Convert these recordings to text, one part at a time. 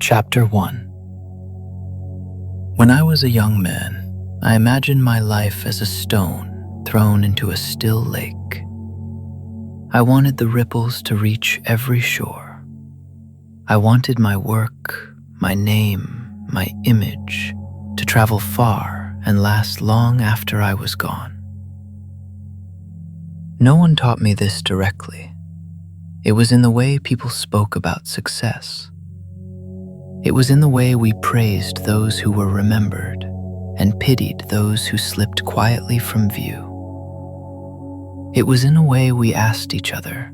Chapter 1. When I was a young man, I imagined my life as a stone thrown into a still lake. I wanted the ripples to reach every shore. I wanted my work, my name, my image to travel far and last long after I was gone. No one taught me this directly. It was in the way people spoke about success. It was in the way we praised those who were remembered and pitied those who slipped quietly from view. It was in a way we asked each other,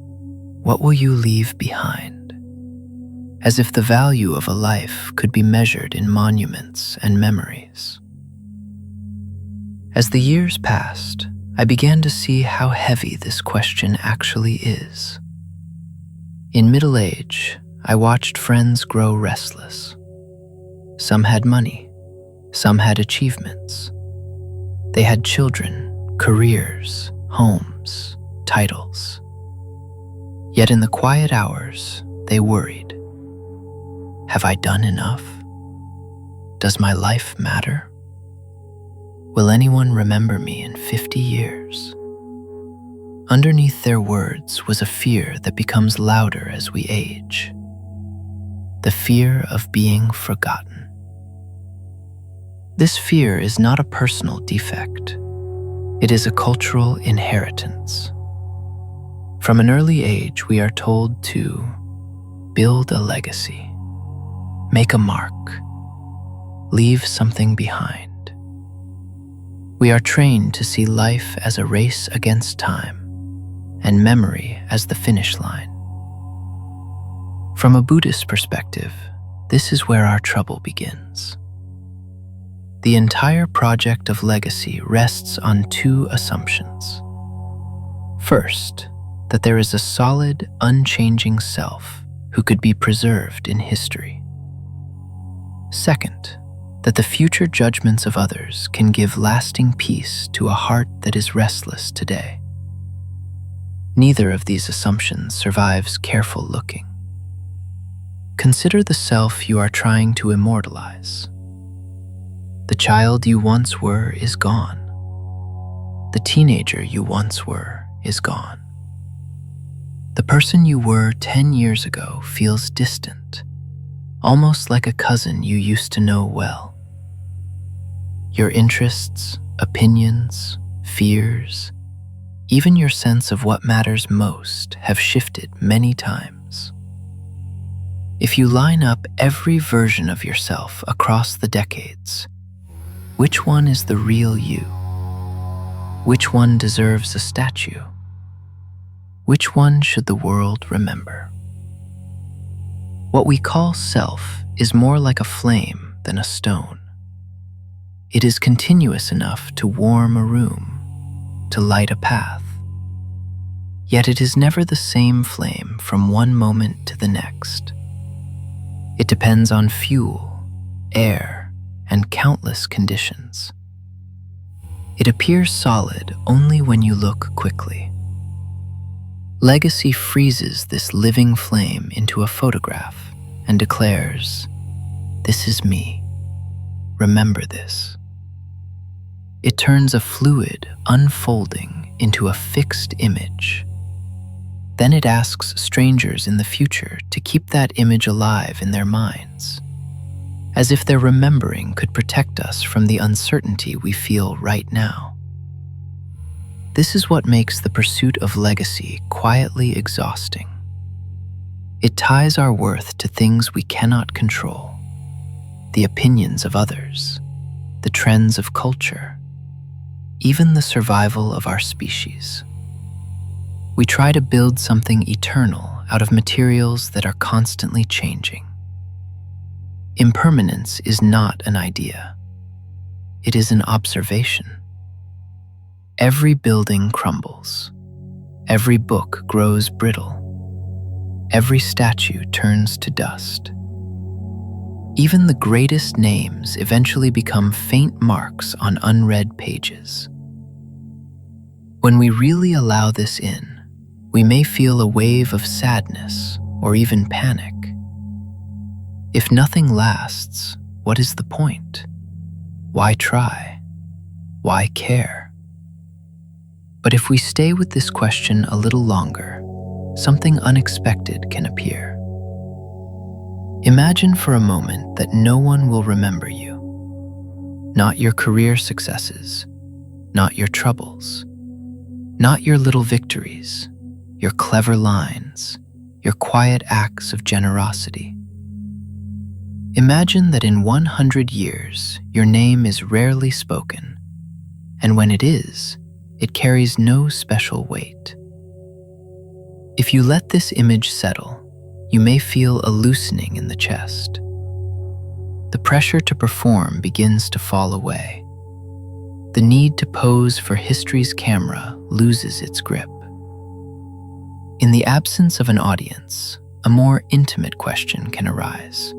"What will you leave behind?" As if the value of a life could be measured in monuments and memories. As the years passed, I began to see how heavy this question actually is. In middle age, I watched friends grow restless. Some had money, some had achievements. They had children, careers, homes, titles. Yet in the quiet hours, they worried. Have I done enough? Does my life matter? Will anyone remember me in 50 years? Underneath their words was a fear that becomes louder as we age. The fear of being forgotten. This fear is not a personal defect. It is a cultural inheritance. From an early age, we are told to build a legacy, make a mark, leave something behind. We are trained to see life as a race against time and memory as the finish line. From a Buddhist perspective, this is where our trouble begins. The entire project of legacy rests on two assumptions. First, that there is a solid, unchanging self who could be preserved in history. Second, that the future judgments of others can give lasting peace to a heart that is restless today. Neither of these assumptions survives careful looking. Consider the self you are trying to immortalize. The child you once were is gone. The teenager you once were is gone. The person you were 10 years ago feels distant, almost like a cousin you used to know well. Your interests, opinions, fears, even your sense of what matters most have shifted many times. If you line up every version of yourself across the decades, which one is the real you? Which one deserves a statue? Which one should the world remember? What we call self is more like a flame than a stone. It is continuous enough to warm a room, to light a path. Yet it is never the same flame from one moment to the next. It depends on fuel, air, and countless conditions. It appears solid only when you look quickly. Legacy freezes this living flame into a photograph and declares, "This is me. Remember this." It turns a fluid unfolding into a fixed image. Then it asks strangers in the future to keep that image alive in their minds, as if their remembering could protect us from the uncertainty we feel right now. This is what makes the pursuit of legacy quietly exhausting. It ties our worth to things we cannot control, the opinions of others, the trends of culture, even the survival of our species. We try to build something eternal out of materials that are constantly changing. Impermanence is not an idea. It is an observation. Every building crumbles. Every book grows brittle. Every statue turns to dust. Even the greatest names eventually become faint marks on unread pages. When we really allow this in, we may feel a wave of sadness or even panic. If nothing lasts, what is the point? Why try? Why care? But if we stay with this question a little longer, something unexpected can appear. Imagine for a moment that no one will remember you. Not your career successes, not your troubles, not your little victories, your clever lines, your quiet acts of generosity. Imagine that in 100 years, your name is rarely spoken, and when it is, it carries no special weight. If you let this image settle, you may feel a loosening in the chest. The pressure to perform begins to fall away. The need to pose for history's camera loses its grip. In the absence of an audience, a more intimate question can arise.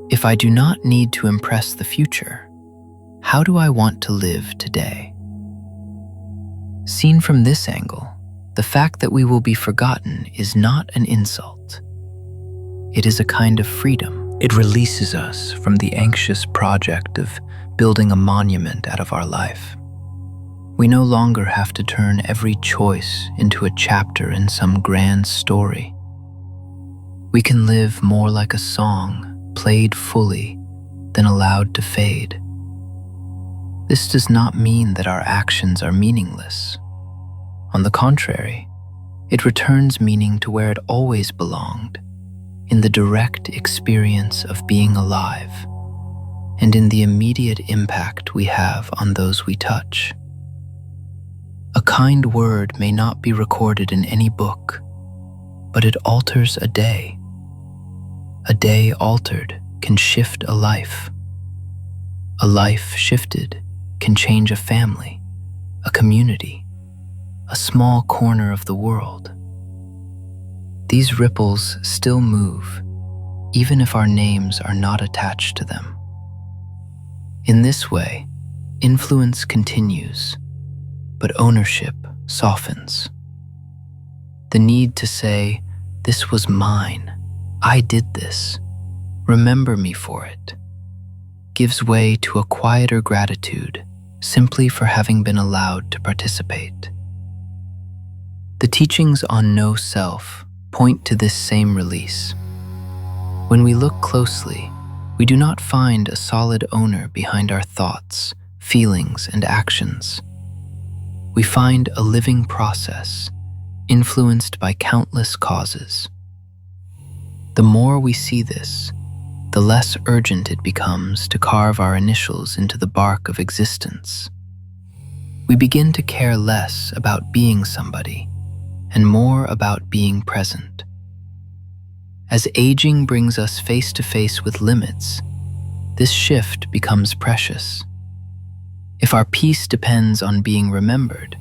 If I do not need to impress the future, how do I want to live today? Seen from this angle, the fact that we will be forgotten is not an insult. It is a kind of freedom. It releases us from the anxious project of building a monument out of our life. We no longer have to turn every choice into a chapter in some grand story. We can live more like a song, played fully, than allowed to fade. This does not mean that our actions are meaningless. On the contrary, it returns meaning to where it always belonged, in the direct experience of being alive, and in the immediate impact we have on those we touch. A kind word may not be recorded in any book, but it alters a day. A day altered can shift a life. A life shifted can change a family, a community, a small corner of the world. These ripples still move, even if our names are not attached to them. In this way, influence continues, but ownership softens. The need to say, "This was mine, I did this, remember me for it," gives way to a quieter gratitude simply for having been allowed to participate. The teachings on no self point to this same release. When we look closely, we do not find a solid owner behind our thoughts, feelings, and actions. We find a living process, influenced by countless causes. The more we see this, the less urgent it becomes to carve our initials into the bark of existence. We begin to care less about being somebody and more about being present. As aging brings us face to face with limits, this shift becomes precious. If our peace depends on being remembered,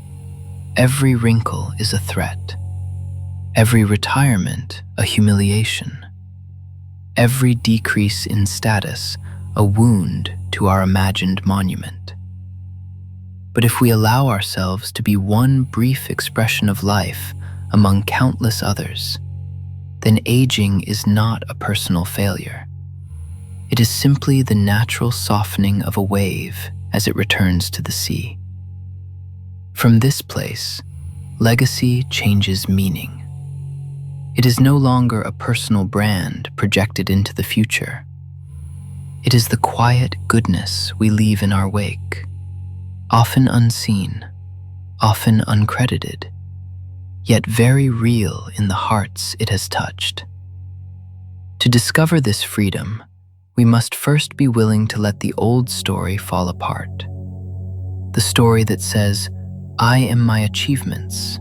every wrinkle is a threat, every retirement a humiliation, every decrease in status a wound to our imagined monument. But if we allow ourselves to be one brief expression of life among countless others, then aging is not a personal failure. It is simply the natural softening of a wave as it returns to the sea. From this place, legacy changes meaning. It is no longer a personal brand projected into the future. It is the quiet goodness we leave in our wake, often unseen, often uncredited, yet very real in the hearts it has touched. To discover this freedom, we must first be willing to let the old story fall apart. The story that says, "I am my achievements.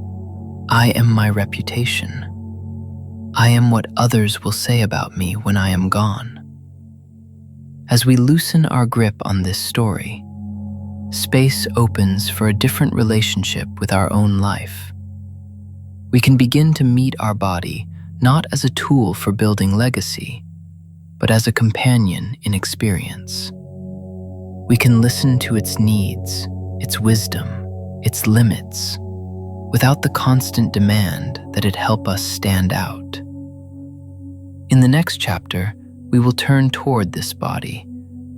I am my reputation. I am what others will say about me when I am gone." As we loosen our grip on this story, space opens for a different relationship with our own life. We can begin to meet our body not as a tool for building legacy, but as a companion in experience. We can listen to its needs, its wisdom, its limits, without the constant demand that it help us stand out. In the next chapter, we will turn toward this body,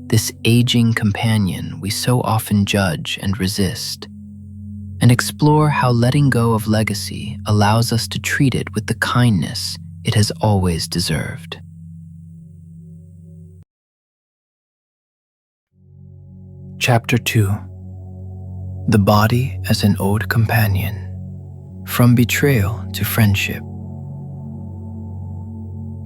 this aging companion we so often judge and resist, and explore how letting go of legacy allows us to treat it with the kindness it has always deserved. Chapter 2. The Body as an Old Companion. From Betrayal to Friendship.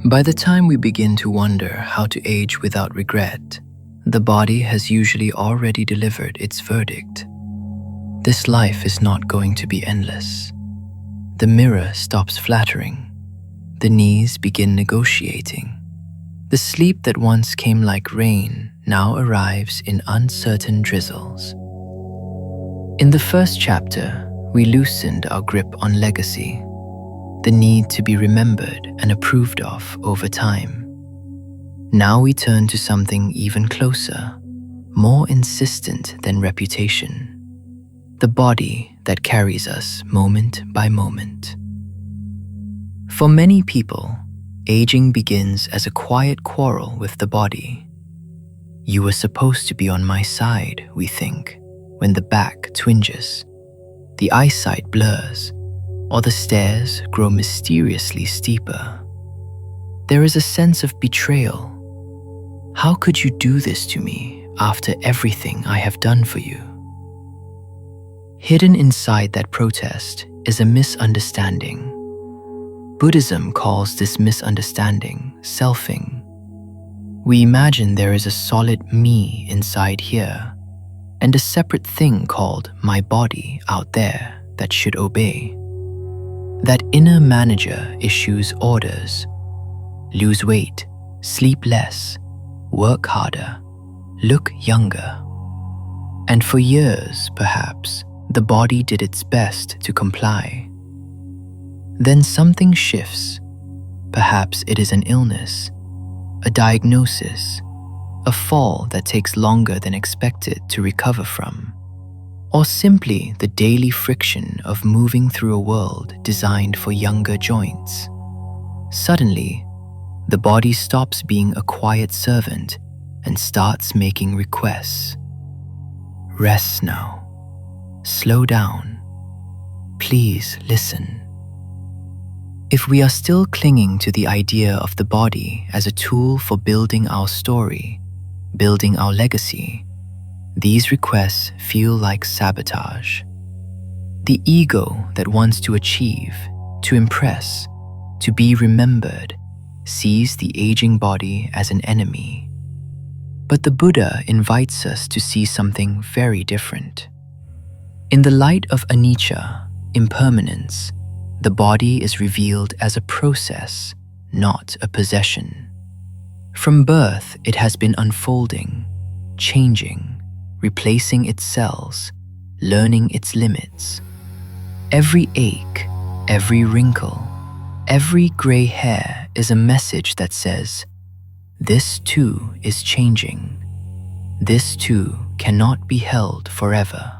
By the time we begin to wonder how to age without regret, the body has usually already delivered its verdict. This life is not going to be endless. The mirror stops flattering. The knees begin negotiating. The sleep that once came like rain now arrives in uncertain drizzles. In the first chapter, we loosened our grip on legacy, the need to be remembered and approved of over time. Now we turn to something even closer, more insistent than reputation. The body that carries us moment by moment. For many people, aging begins as a quiet quarrel with the body. You were supposed to be on my side, we think, when the back twinges, the eyesight blurs, or the stairs grow mysteriously steeper. There is a sense of betrayal. How could you do this to me after everything I have done for you? Hidden inside that protest is a misunderstanding. Buddhism calls this misunderstanding selfing. We imagine there is a solid me inside here, and a separate thing called my body out there that should obey. That inner manager issues orders: lose weight, sleep less, work harder, look younger. And for years, perhaps, the body did its best to comply. Then something shifts. Perhaps it is an illness, a diagnosis, a fall that takes longer than expected to recover from, or simply the daily friction of moving through a world designed for younger joints. Suddenly, the body stops being a quiet servant and starts making requests. Rest now. Slow down. Please listen. If we are still clinging to the idea of the body as a tool for building our story, building our legacy, these requests feel like sabotage. The ego that wants to achieve, to impress, to be remembered, sees the aging body as an enemy. But the Buddha invites us to see something very different. In the light of Anicca, impermanence, the body is revealed as a process, not a possession. From birth, it has been unfolding, changing, replacing its cells, learning its limits. Every ache, every wrinkle, every gray hair is a message that says, this too is changing. This too cannot be held forever.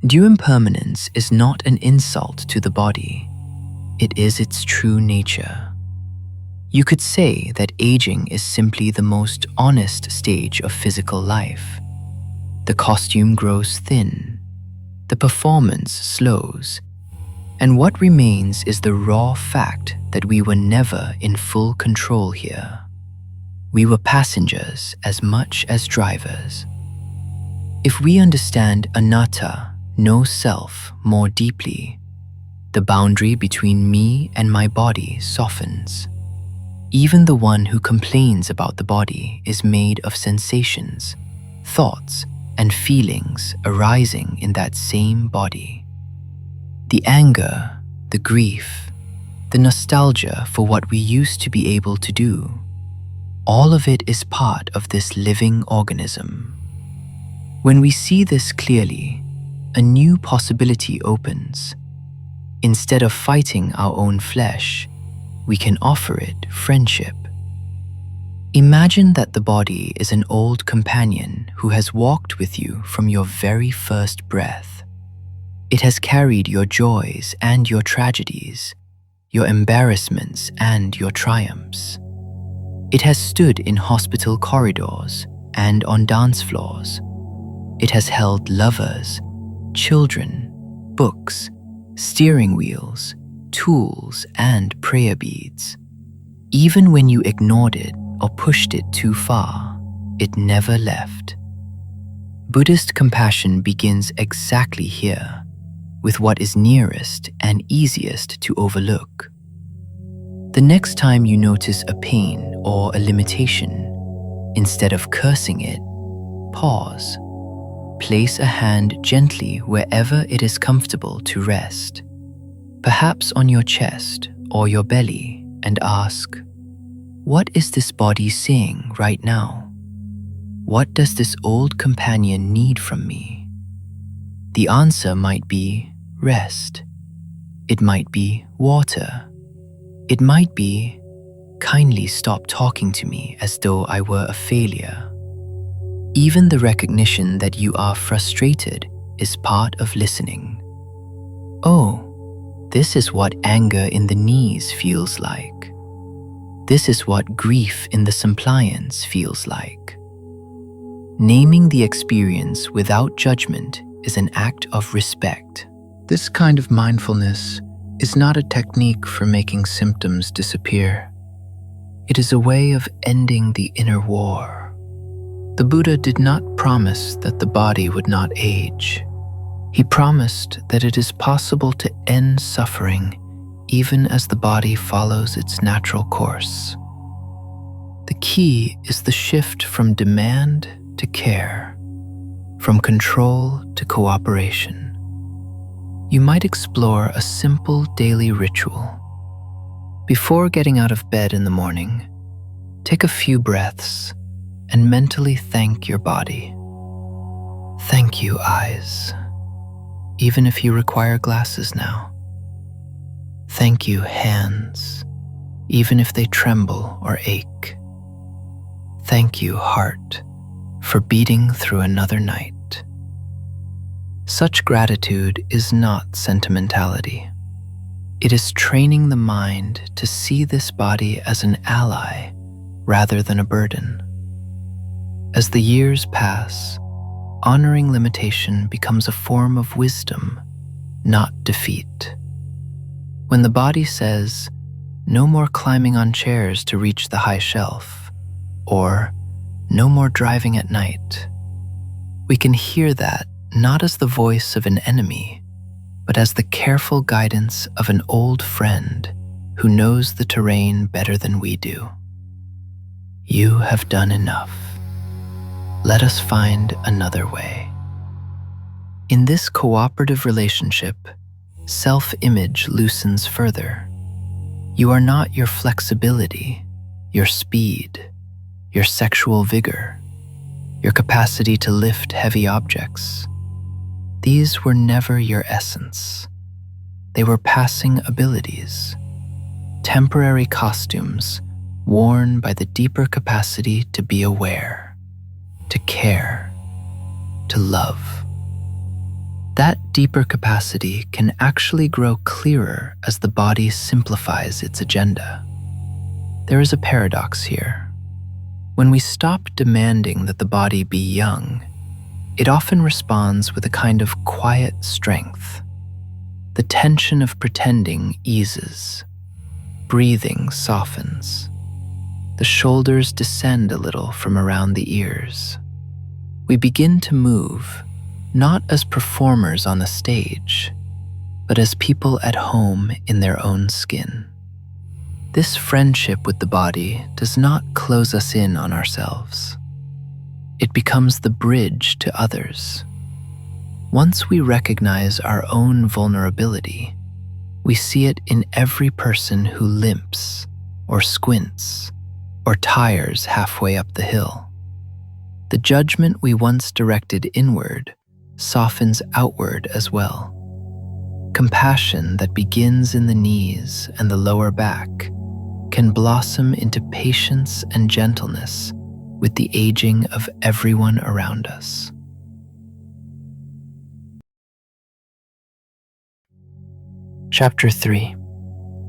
Due impermanence is not an insult to the body. It is its true nature. You could say that aging is simply the most honest stage of physical life. The costume grows thin, the performance slows, and what remains is the raw fact that we were never in full control here. We were passengers as much as drivers. If we understand Anatta, no self, more deeply, the boundary between me and my body softens. Even the one who complains about the body is made of sensations, thoughts, and feelings arising in that same body. The anger, the grief, the nostalgia for what we used to be able to do, all of it is part of this living organism. When we see this clearly, a new possibility opens. Instead of fighting our own flesh, we can offer it friendship. Imagine that the body is an old companion who has walked with you from your very first breath. It has carried your joys and your tragedies, your embarrassments and your triumphs. It has stood in hospital corridors and on dance floors. It has held lovers, children, books, steering wheels, tools, and prayer beads. Even when you ignored it or pushed it too far, it never left. Buddhist compassion begins exactly here, with what is nearest and easiest to overlook. The next time you notice a pain or a limitation, instead of cursing it, pause. Place a hand gently wherever it is comfortable to rest, perhaps on your chest or your belly, and ask, "What is this body saying right now? What does this old companion need from me?" The answer might be rest. It might be water. It might be, "Kindly stop talking to me as though I were a failure." Even the recognition that you are frustrated is part of listening. Oh, this is what anger in the knees feels like. This is what grief in the compliance feels like. Naming the experience without judgment is an act of respect. This kind of mindfulness is not a technique for making symptoms disappear. It is a way of ending the inner war. The Buddha did not promise that the body would not age. He promised that it is possible to end suffering even as the body follows its natural course. The key is the shift from demand to care, from control to cooperation. You might explore a simple daily ritual. Before getting out of bed in the morning, take a few breaths and mentally thank your body. Thank you, eyes, even if you require glasses now. Thank you, hands, even if they tremble or ache. Thank you, heart, for beating through another night. Such gratitude is not sentimentality. It is training the mind to see this body as an ally rather than a burden. As the years pass, honoring limitation becomes a form of wisdom, not defeat. When the body says, "No more climbing on chairs to reach the high shelf," or "No more driving at night," we can hear that not as the voice of an enemy, but as the careful guidance of an old friend who knows the terrain better than we do. You have done enough. Let us find another way. In this cooperative relationship, self-image loosens further. You are not your flexibility, your speed, your sexual vigor, your capacity to lift heavy objects. These were never your essence. They were passing abilities, temporary costumes worn by the deeper capacity to be aware, to care, to love. That deeper capacity can actually grow clearer as the body simplifies its agenda. There is a paradox here. When we stop demanding that the body be young, it often responds with a kind of quiet strength. The tension of pretending eases. Breathing softens. The shoulders descend a little from around the ears. We begin to move, not as performers on the stage, but as people at home in their own skin. This friendship with the body does not close us in on ourselves. It becomes the bridge to others. Once we recognize our own vulnerability, we see it in every person who limps, or squints, or tires halfway up the hill. The judgment we once directed inward softens outward as well. Compassion that begins in the knees and the lower back can blossom into patience and gentleness with the aging of everyone around us. Chapter 3: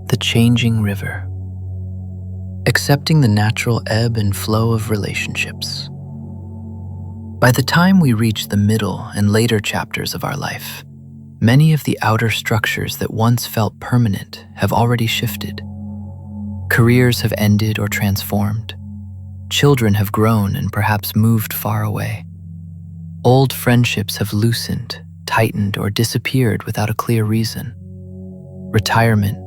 The Changing River. accepting the natural ebb and flow of relationships. By the time we reach the middle and later chapters of our life, many of the outer structures that once felt permanent have already shifted. Careers have ended or transformed. Children have grown and perhaps moved far away. Old friendships have loosened, tightened, or disappeared without a clear reason. Retirement,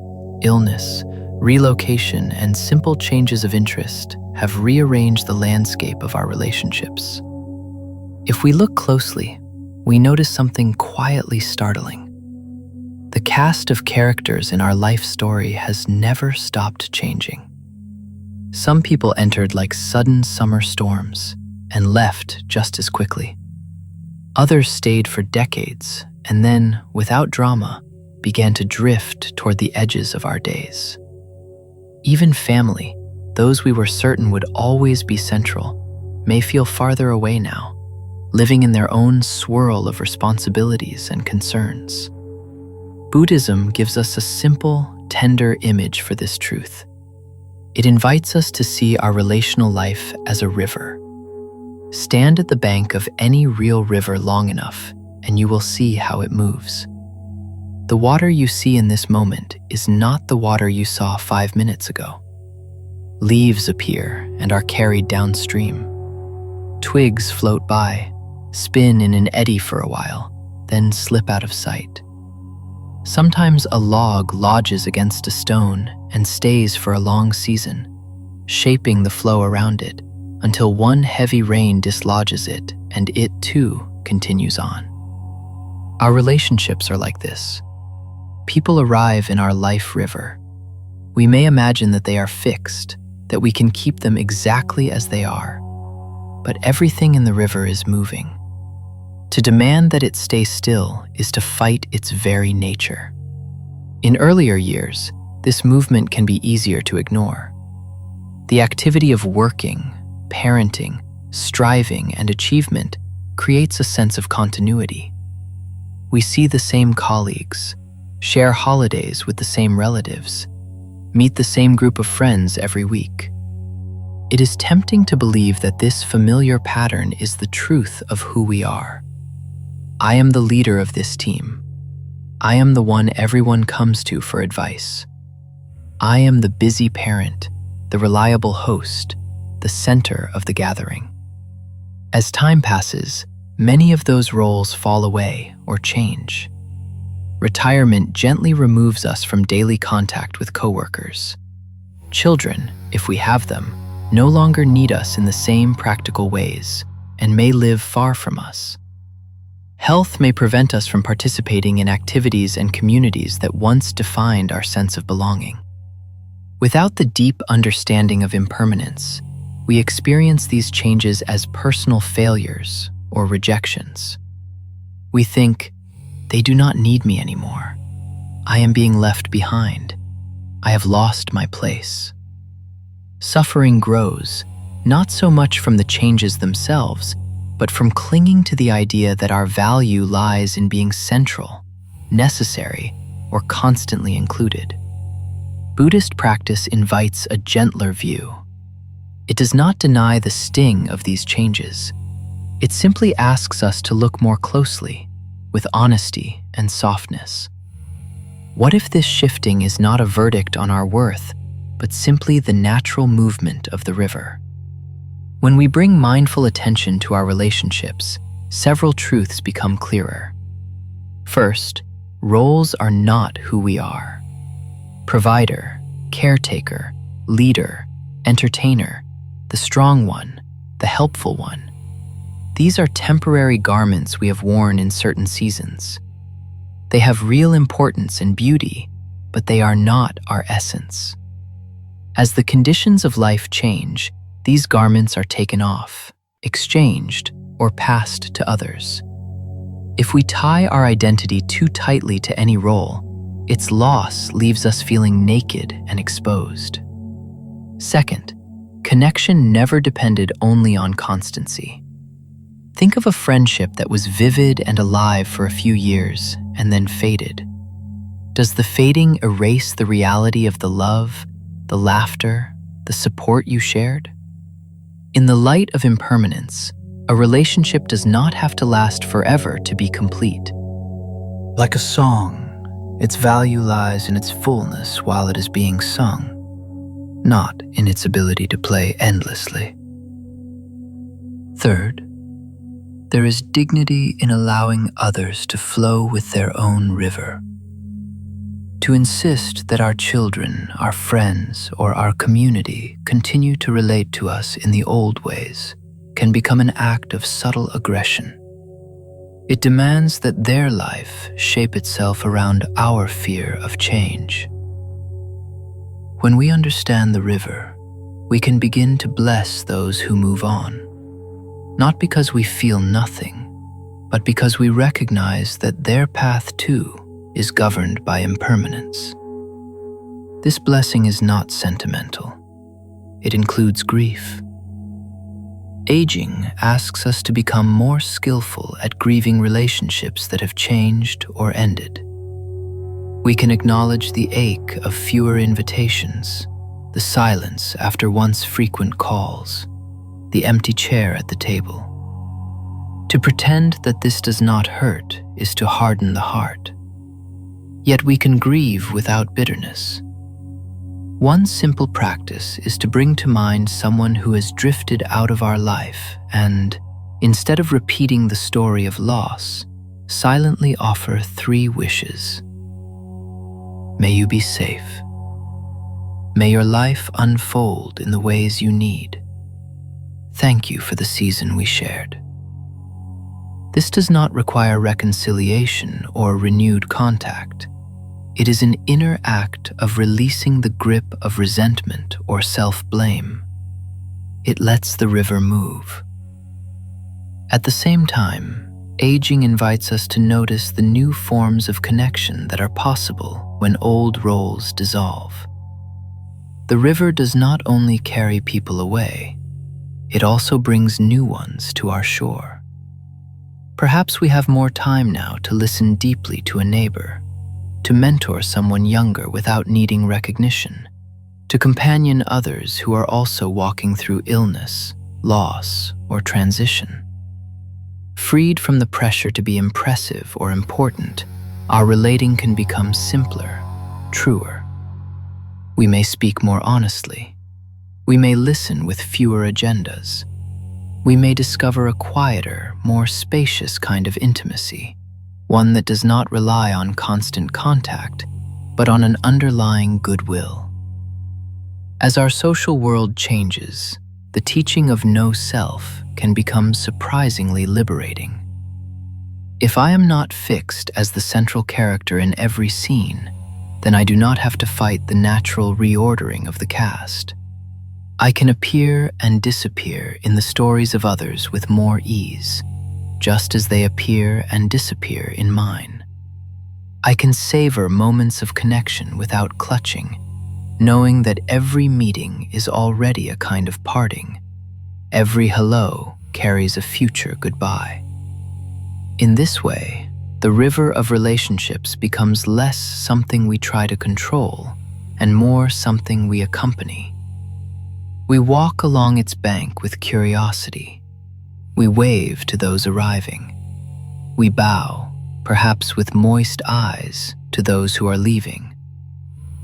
illness, relocation, and simple changes of interest have rearranged the landscape of our relationships. If we look closely, we notice something quietly startling. The cast of characters in our life story has never stopped changing. Some people entered like sudden summer storms and left just as quickly. Others stayed for decades and then, without drama, began to drift toward the edges of our days. Even family, those we were certain would always be central, may feel farther away now, living in their own swirl of responsibilities and concerns. Buddhism gives us a simple, tender image for this truth. It invites us to see our relational life as a river. Stand at the bank of any real river long enough, and you will see how it moves. The water you see in this moment is not the water you saw 5 minutes ago. Leaves appear and are carried downstream. Twigs float by, spin in an eddy for a while, then slip out of sight. Sometimes a log lodges against a stone and stays for a long season, shaping the flow around it until one heavy rain dislodges it and it too continues on. Our relationships are like this. People arrive in our life river. We may imagine that they are fixed, that we can keep them exactly as they are, but everything in the river is moving. To demand that it stay still is to fight its very nature. In earlier years, this movement can be easier to ignore. The activity of working, parenting, striving, and achievement creates a sense of continuity. We see the same colleagues, share holidays with the same relatives, meet the same group of friends every week. It is tempting to believe that this familiar pattern is the truth of who we are. I am the leader of this team. I am the one everyone comes to for advice. I am the busy parent, the reliable host, the center of the gathering. As time passes, many of those roles fall away or change. Retirement gently removes us from daily contact with coworkers. Children, if we have them, no longer need us in the same practical ways and may live far from us. Health may prevent us from participating in activities and communities that once defined our sense of belonging. Without the deep understanding of impermanence, we experience these changes as personal failures or rejections. We think, they do not need me anymore. I am being left behind. I have lost my place. Suffering grows, not so much from the changes themselves, but from clinging to the idea that our value lies in being central, necessary, or constantly included. Buddhist practice invites a gentler view. It does not deny the sting of these changes. It simply asks us to look more closely, with honesty and softness. What if this shifting is not a verdict on our worth, but simply the natural movement of the river? When we bring mindful attention to our relationships, several truths become clearer. First, roles are not who we are. Provider, caretaker, leader, entertainer, the strong one, the helpful one. These are temporary garments we have worn in certain seasons. They have real importance and beauty, but they are not our essence. As the conditions of life change, these garments are taken off, exchanged, or passed to others. If we tie our identity too tightly to any role, its loss leaves us feeling naked and exposed. Second, connection never depended only on constancy. Think of a friendship that was vivid and alive for a few years and then faded. Does the fading erase the reality of the love, the laughter, the support you shared? In the light of impermanence, a relationship does not have to last forever to be complete. Like a song, its value lies in its fullness while it is being sung, not in its ability to play endlessly. Third, there is dignity in allowing others to flow with their own river. To insist that our children, our friends, or our community continue to relate to us in the old ways can become an act of subtle aggression. It demands that their life shape itself around our fear of change. When we understand the river, we can begin to bless those who move on, not because we feel nothing, but because we recognize that their path too is governed by impermanence. This blessing is not sentimental. It includes grief. Aging asks us to become more skillful at grieving relationships that have changed or ended. We can acknowledge the ache of fewer invitations, the silence after once frequent calls, the empty chair at the table. To pretend that this does not hurt is to harden the heart. Yet we can grieve without bitterness. One simple practice is to bring to mind someone who has drifted out of our life and, instead of repeating the story of loss, silently offer 3 wishes. May you be safe. May your life unfold in the ways you need. Thank you for the season we shared. This does not require reconciliation or renewed contact. It is an inner act of releasing the grip of resentment or self-blame. It lets the river move. At the same time, aging invites us to notice the new forms of connection that are possible when old roles dissolve. The river does not only carry people away, it also brings new ones to our shore. Perhaps we have more time now to listen deeply to a neighbor, to mentor someone younger without needing recognition, to companion others who are also walking through illness, loss, or transition. Freed from the pressure to be impressive or important, our relating can become simpler, truer. We may speak more honestly. We may listen with fewer agendas. We may discover a quieter, more spacious kind of intimacy, one that does not rely on constant contact, but on an underlying goodwill. As our social world changes, the teaching of no self can become surprisingly liberating. If I am not fixed as the central character in every scene, then I do not have to fight the natural reordering of the cast. I can appear and disappear in the stories of others with more ease, just as they appear and disappear in mine. I can savor moments of connection without clutching, knowing that every meeting is already a kind of parting. Every hello carries a future goodbye. In this way, the river of relationships becomes less something we try to control and more something we accompany. We walk along its bank with curiosity. We wave to those arriving. We bow, perhaps with moist eyes, to those who are leaving.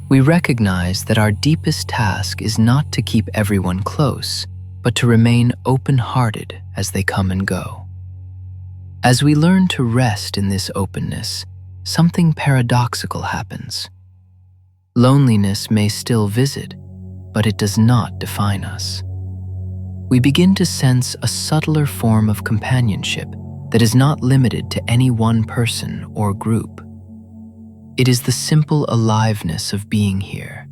We recognize that our deepest task is not to keep everyone close, but to remain open-hearted as they come and go. As we learn to rest in this openness, something paradoxical happens. Loneliness may still visit, but it does not define us. We begin to sense a subtler form of companionship that is not limited to any one person or group. It is the simple aliveness of being here,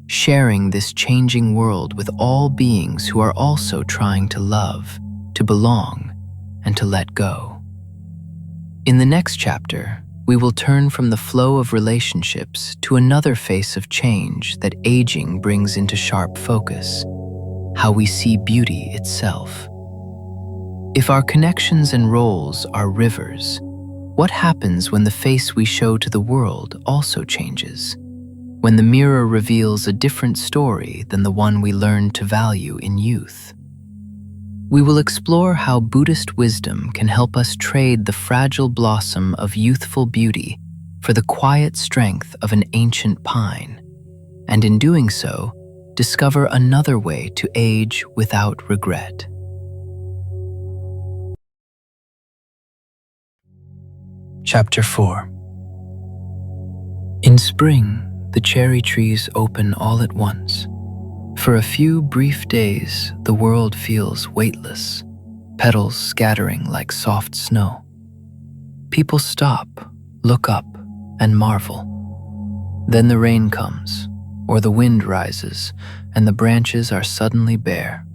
sharing this changing world with all beings who are also trying to love, to belong, and to let go. In the next chapter, we will turn from the flow of relationships to another face of change that aging brings into sharp focus: how we see beauty itself. If our connections and roles are rivers, what happens when the face we show to the world also changes? when the mirror reveals a different story than the one we learned to value in youth. We will explore how Buddhist wisdom can help us trade the fragile blossom of youthful beauty for the quiet strength of an ancient pine, and in doing so, discover another way to age without regret. Chapter 4. In spring, the cherry trees open all at once. For a few brief days, the world feels weightless, petals scattering like soft snow. People stop, look up, and marvel. Then the rain comes, or the wind rises, and the branches are suddenly bare.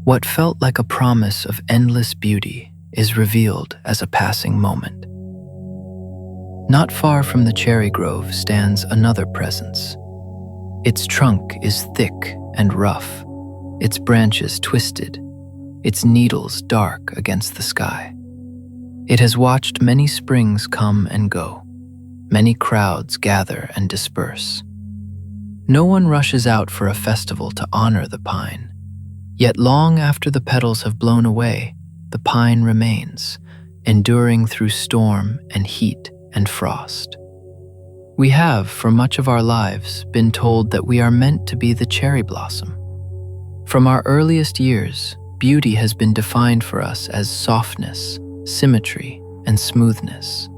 What felt like a promise of endless beauty is revealed as a passing moment. Not far from the cherry grove stands another presence. Its trunk is thick and rough, its branches twisted, its needles dark against the sky. It has watched many springs come and go. Many crowds gather and disperse. No one rushes out for a festival to honor the pine. Yet long after the petals have blown away, the pine remains, enduring through storm and heat and frost. We have, for much of our lives, been told that we are meant to be the cherry blossom. From our earliest years, beauty has been defined for us as softness, symmetry, and smoothness.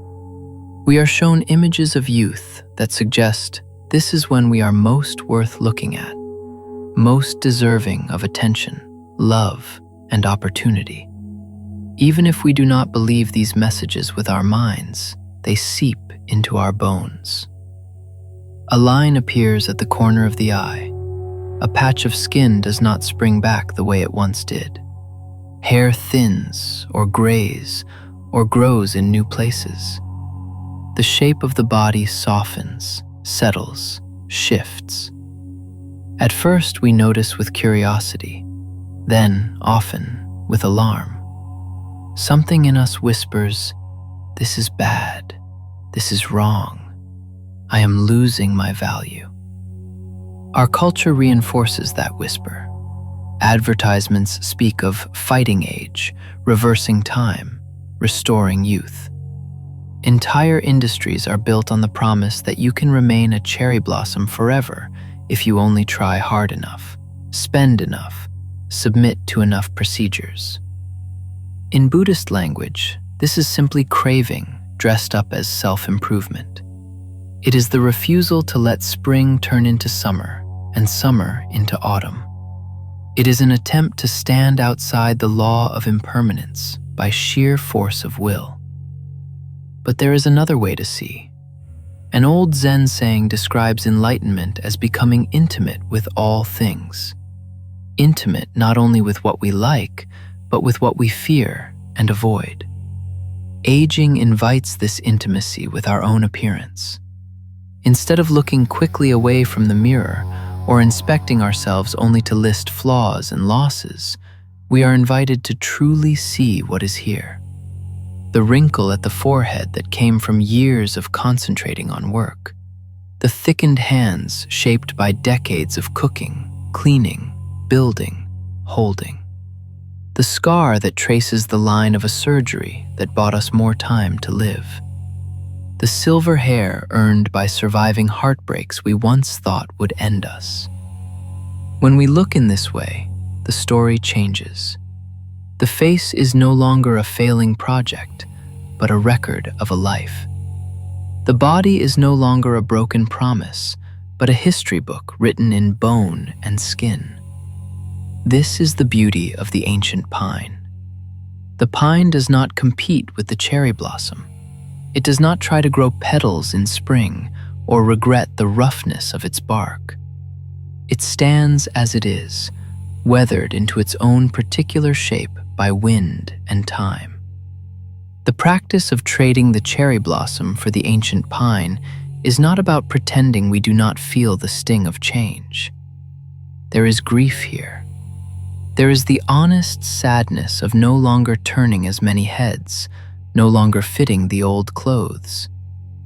We are shown images of youth that suggest this is when we are most worth looking at, most deserving of attention, love, and opportunity. Even if we do not believe these messages with our minds, they seep into our bones. A line appears at the corner of the eye. A patch of skin does not spring back the way it once did. Hair thins or grays or grows in new places. The shape of the body softens, settles, shifts. At first we notice with curiosity, then, often, with alarm. Something in us whispers, "This is bad. This is wrong. I am losing my value." Our culture reinforces that whisper. Advertisements speak of fighting age, reversing time, restoring youth. Entire industries are built on the promise that you can remain a cherry blossom forever if you only try hard enough, spend enough, submit to enough procedures. In Buddhist language, this is simply craving dressed up as self-improvement. It is the refusal to let spring turn into summer and summer into autumn. It is an attempt to stand outside the law of impermanence by sheer force of will. But there is another way to see. An old Zen saying describes enlightenment as becoming intimate with all things. Intimate not only with what we like, but with what we fear and avoid. Aging invites this intimacy with our own appearance. Instead of looking quickly away from the mirror or inspecting ourselves only to list flaws and losses, we are invited to truly see what is here. The wrinkle at the forehead that came from years of concentrating on work. The thickened hands shaped by decades of cooking, cleaning, building, holding. The scar that traces the line of a surgery that bought us more time to live. The silver hair earned by surviving heartbreaks we once thought would end us. When we look in this way, the story changes. The face is no longer a failing project, but a record of a life. The body is no longer a broken promise, but a history book written in bone and skin. This is the beauty of the ancient pine. The pine does not compete with the cherry blossom. It does not try to grow petals in spring or regret the roughness of its bark. It stands as it is, weathered into its own particular shape by wind and time. The practice of trading the cherry blossom for the ancient pine is not about pretending we do not feel the sting of change. There is grief here. There is the honest sadness of no longer turning as many heads, no longer fitting the old clothes.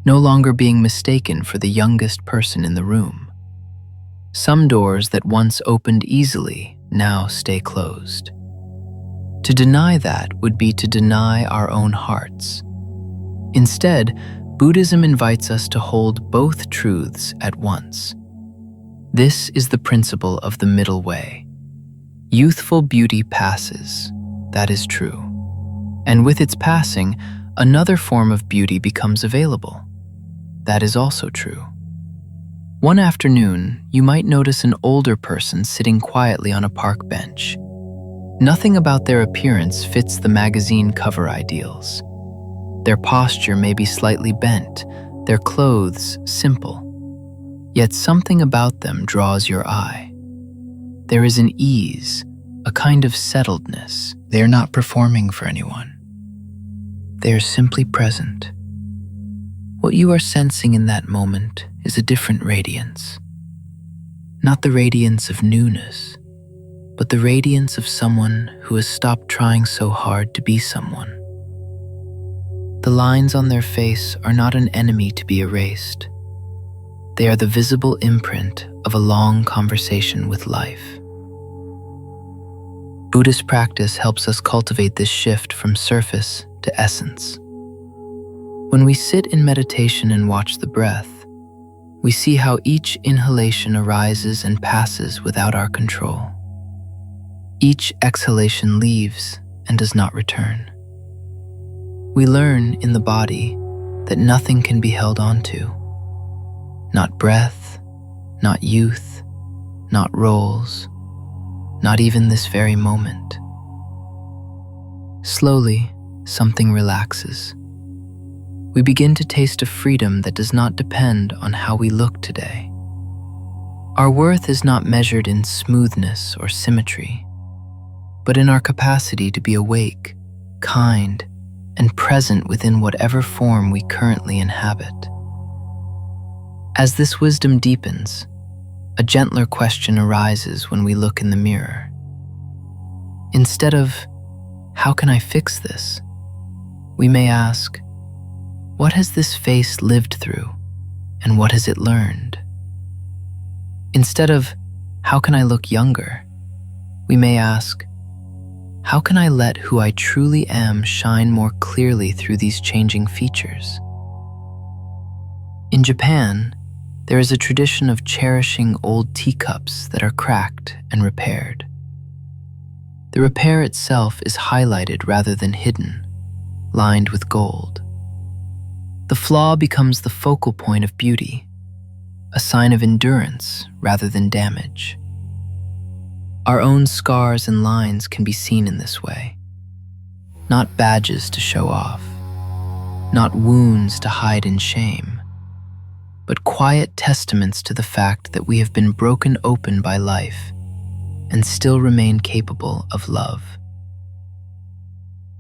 no longer being mistaken for the youngest person in the room. Some doors that once opened easily now stay closed. To deny that would be to deny our own hearts. Instead, Buddhism invites us to hold both truths at once. This is the principle of the middle way. Youthful beauty passes, that is true. And with its passing, another form of beauty becomes available. That is also true. One afternoon, you might notice an older person sitting quietly on a park bench. Nothing about their appearance fits the magazine cover ideals. Their posture may be slightly bent, their clothes simple. Yet something about them draws your eye. There is an ease, a kind of settledness. They are not performing for anyone. They are simply present. What you are sensing in that moment is a different radiance. Not the radiance of newness, but the radiance of someone who has stopped trying so hard to be someone. The lines on their face are not an enemy to be erased. They are the visible imprint of a long conversation with life. Buddhist practice helps us cultivate this shift from surface to essence. When we sit in meditation and watch the breath, we see how each inhalation arises and passes without our control. Each exhalation leaves and does not return. We learn in the body that nothing can be held onto. Not breath, not youth, not roles, not even this very moment. Slowly, something relaxes. We begin to taste a freedom that does not depend on how we look today. Our worth is not measured in smoothness or symmetry, but in our capacity to be awake, kind, and present within whatever form we currently inhabit. As this wisdom deepens, a gentler question arises when we look in the mirror. Instead of, "How can I fix this?" we may ask, "What has this face lived through, and what has it learned?" Instead of, "How can I look younger?" we may ask, "How can I let who I truly am shine more clearly through these changing features?" In Japan, there is a tradition of cherishing old teacups that are cracked and repaired. The repair itself is highlighted rather than hidden, lined with gold. The flaw becomes the focal point of beauty, a sign of endurance rather than damage. Our own scars and lines can be seen in this way. Not badges to show off, not wounds to hide in shame, but quiet testaments to the fact that we have been broken open by life and still remain capable of love.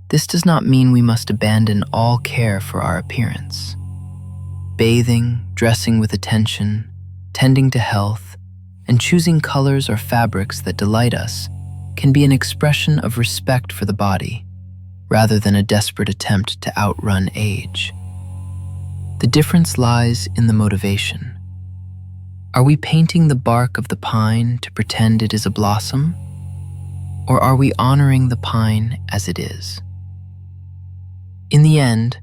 This does not mean we must abandon all care for our appearance. Bathing, dressing with attention, tending to health, and choosing colors or fabrics that delight us can be an expression of respect for the body, rather than a desperate attempt to outrun age. The difference lies in the motivation. Are we painting the bark of the pine to pretend it is a blossom? Or are we honoring the pine as it is? In the end,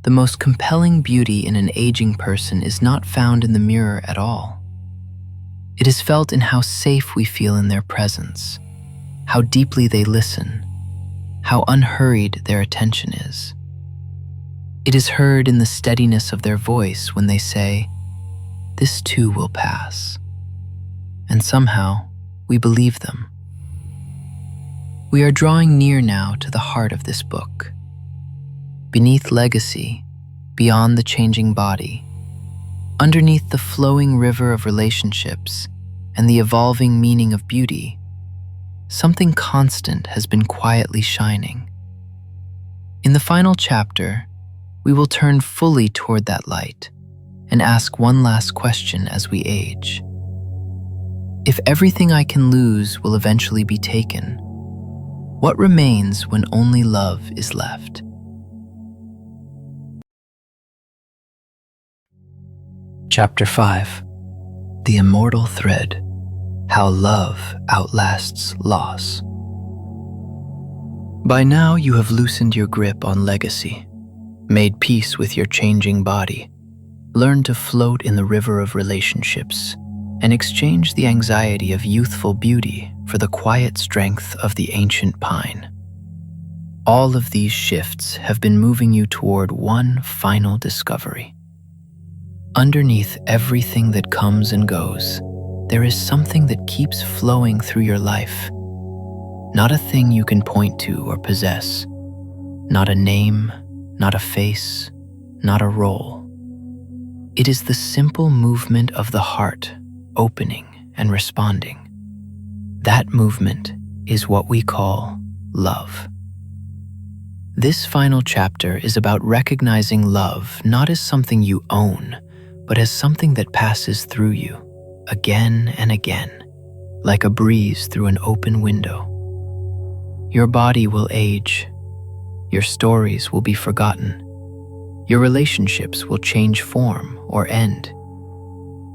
the most compelling beauty in an aging person is not found in the mirror at all. It is felt in how safe we feel in their presence, how deeply they listen, how unhurried their attention is. It is heard in the steadiness of their voice when they say, "This too will pass." And somehow, we believe them. We are drawing near now to the heart of this book. Beneath legacy, beyond the changing body, underneath the flowing river of relationships and the evolving meaning of beauty, something constant has been quietly shining. In the final chapter, we will turn fully toward that light and ask one last question as we age. If everything I can lose will eventually be taken, what remains when only love is left? Chapter 5. The Immortal Thread: How Love Outlasts Loss. By now you have loosened your grip on legacy, made peace with your changing body, learned to float in the river of relationships, and exchange the anxiety of youthful beauty for the quiet strength of the ancient pine. All of these shifts have been moving you toward one final discovery. Underneath everything that comes and goes, there is something that keeps flowing through your life. Not a thing you can point to or possess, not a name, not a face, not a role. It is the simple movement of the heart, opening and responding. That movement is what we call love. This final chapter is about recognizing love not as something you own, but as something that passes through you, again and again, like a breeze through an open window. Your body will age, your stories will be forgotten, your relationships will change form or end,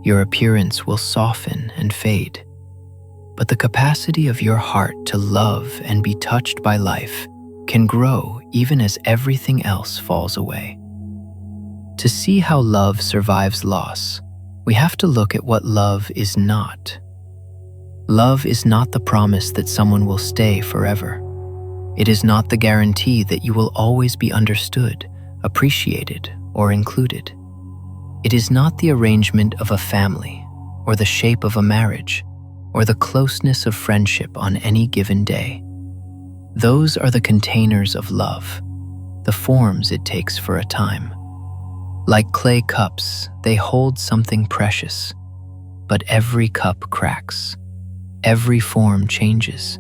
your appearance will soften and fade, but the capacity of your heart to love and be touched by life can grow even as everything else falls away. To see how love survives loss, we have to look at what love is not. Love is not the promise that someone will stay forever. It is not the guarantee that you will always be understood, appreciated, or included. It is not the arrangement of a family, or the shape of a marriage, or the closeness of friendship on any given day. Those are the containers of love, the forms it takes for a time. Like clay cups, they hold something precious, but every cup cracks. Every form changes.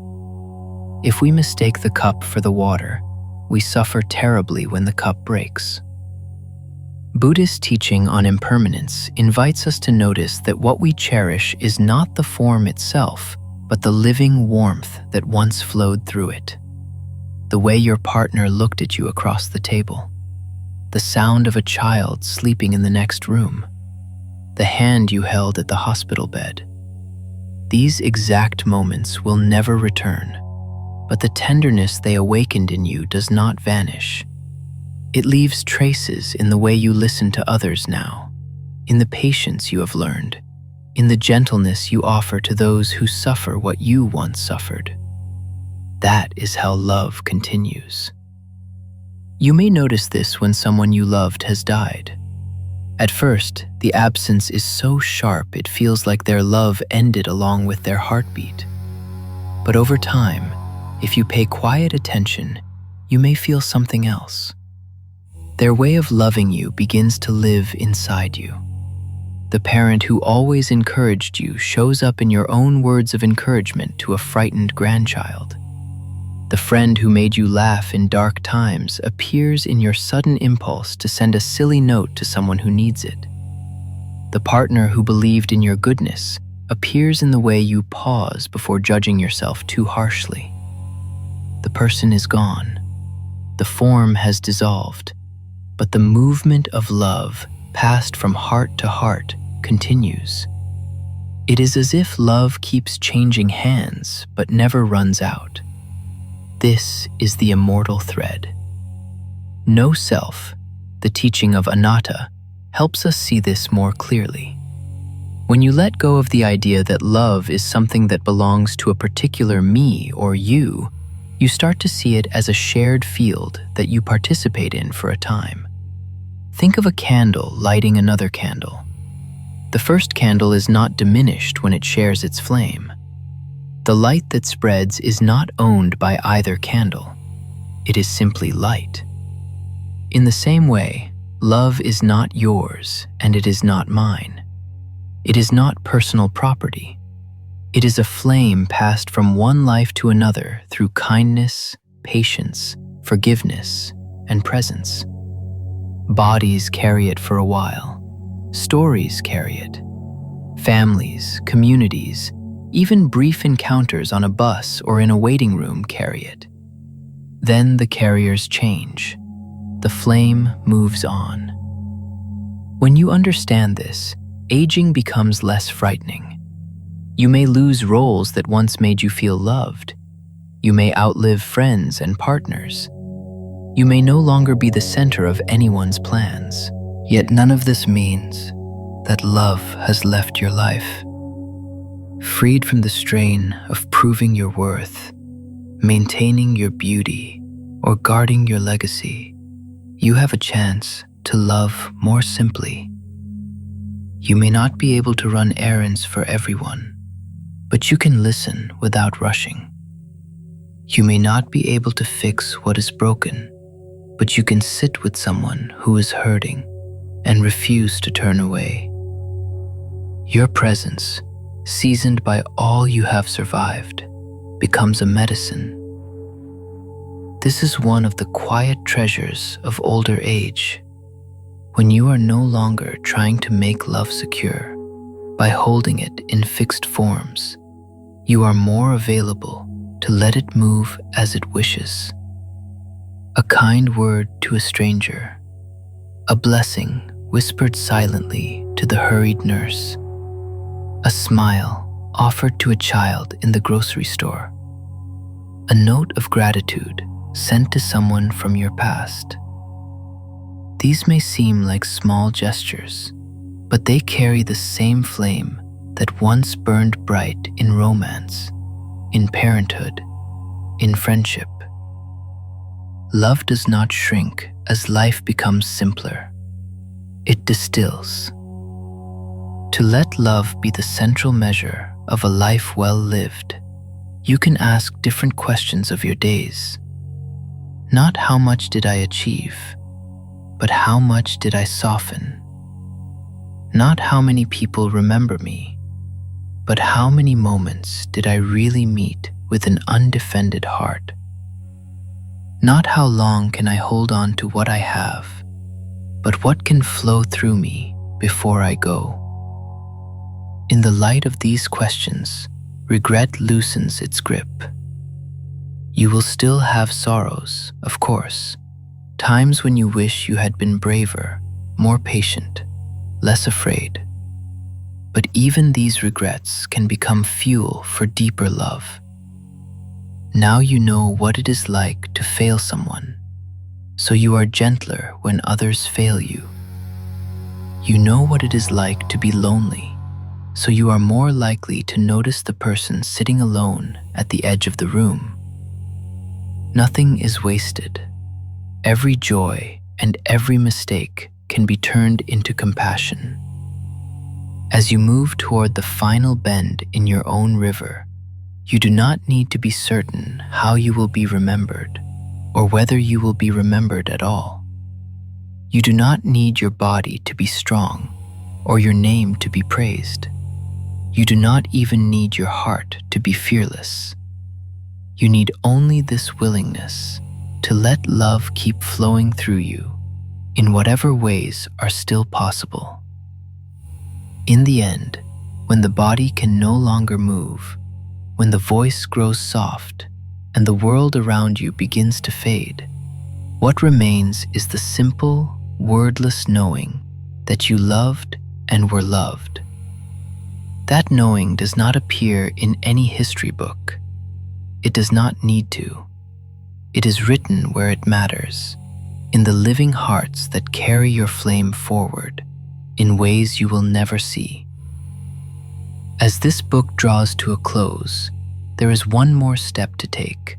If we mistake the cup for the water, we suffer terribly when the cup breaks. Buddhist teaching on impermanence invites us to notice that what we cherish is not the form itself, but the living warmth that once flowed through it. The way your partner looked at you across the table, the sound of a child sleeping in the next room, the hand you held at the hospital bed. These exact moments will never return, but the tenderness they awakened in you does not vanish. It leaves traces in the way you listen to others now, in the patience you have learned, in the gentleness you offer to those who suffer what you once suffered. That is how love continues. You may notice this when someone you loved has died. At first, the absence is so sharp it feels like their love ended along with their heartbeat. But over time, if you pay quiet attention, you may feel something else. Their way of loving you begins to live inside you. The parent who always encouraged you shows up in your own words of encouragement to a frightened grandchild. The friend who made you laugh in dark times appears in your sudden impulse to send a silly note to someone who needs it. The partner who believed in your goodness appears in the way you pause before judging yourself too harshly. The person is gone. The form has dissolved, but the movement of love, passed from heart to heart, continues. It is as if love keeps changing hands but never runs out. This is the immortal thread. No self, the teaching of Anatta, helps us see this more clearly. When you let go of the idea that love is something that belongs to a particular me or you start to see it as a shared field that you participate in for a time. Think of a candle lighting another candle. The first candle is not diminished when it shares its flame. The light that spreads is not owned by either candle. It is simply light. In the same way, love is not yours and it is not mine. It is not personal property. It is a flame passed from one life to another through kindness, patience, forgiveness, and presence. Bodies carry it for a while. Stories carry it. Families, communities, even brief encounters on a bus or in a waiting room carry it. Then the carriers change. The flame moves on. When you understand this, aging becomes less frightening. You may lose roles that once made you feel loved. You may outlive friends and partners. You may no longer be the center of anyone's plans. Yet none of this means that love has left your life. Freed from the strain of proving your worth, maintaining your beauty, or guarding your legacy, you have a chance to love more simply. You may not be able to run errands for everyone, but you can listen without rushing. You may not be able to fix what is broken, but you can sit with someone who is hurting and refuse to turn away. Your presence, seasoned by all you have survived, becomes a medicine. This is one of the quiet treasures of older age, when you are no longer trying to make love secure by holding it in fixed forms. You are more available to let it move as it wishes. A kind word to a stranger, a blessing whispered silently to the hurried nurse, a smile offered to a child in the grocery store, a note of gratitude sent to someone from your past. These may seem like small gestures, but they carry the same flame that once burned bright in romance, in parenthood, in friendship. Love does not shrink as life becomes simpler. It distills. To let love be the central measure of a life well lived, you can ask different questions of your days. Not how much did I achieve, but how much did I soften? Not how many people remember me, but how many moments did I really meet with an undefended heart? Not how long can I hold on to what I have, but what can flow through me before I go? In the light of these questions, regret loosens its grip. You will still have sorrows, of course, times when you wish you had been braver, more patient, less afraid. But even these regrets can become fuel for deeper love. Now you know what it is like to fail someone, so you are gentler when others fail you. You know what it is like to be lonely, so you are more likely to notice the person sitting alone at the edge of the room. Nothing is wasted. Every joy and every mistake can be turned into compassion. As you move toward the final bend in your own river, you do not need to be certain how you will be remembered or whether you will be remembered at all. You do not need your body to be strong or your name to be praised. You do not even need your heart to be fearless. You need only this willingness to let love keep flowing through you in whatever ways are still possible. In the end, when the body can no longer move, when the voice grows soft and the world around you begins to fade, what remains is the simple, wordless knowing that you loved and were loved. That knowing does not appear in any history book. It does not need to. It is written where it matters, in the living hearts that carry your flame forward in ways you will never see. As this book draws to a close, there is one more step to take,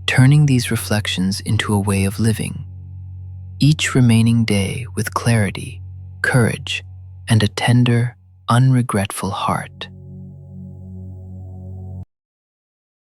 turning these reflections into a way of living. Each remaining day with clarity, courage, and a tender, unregretful heart.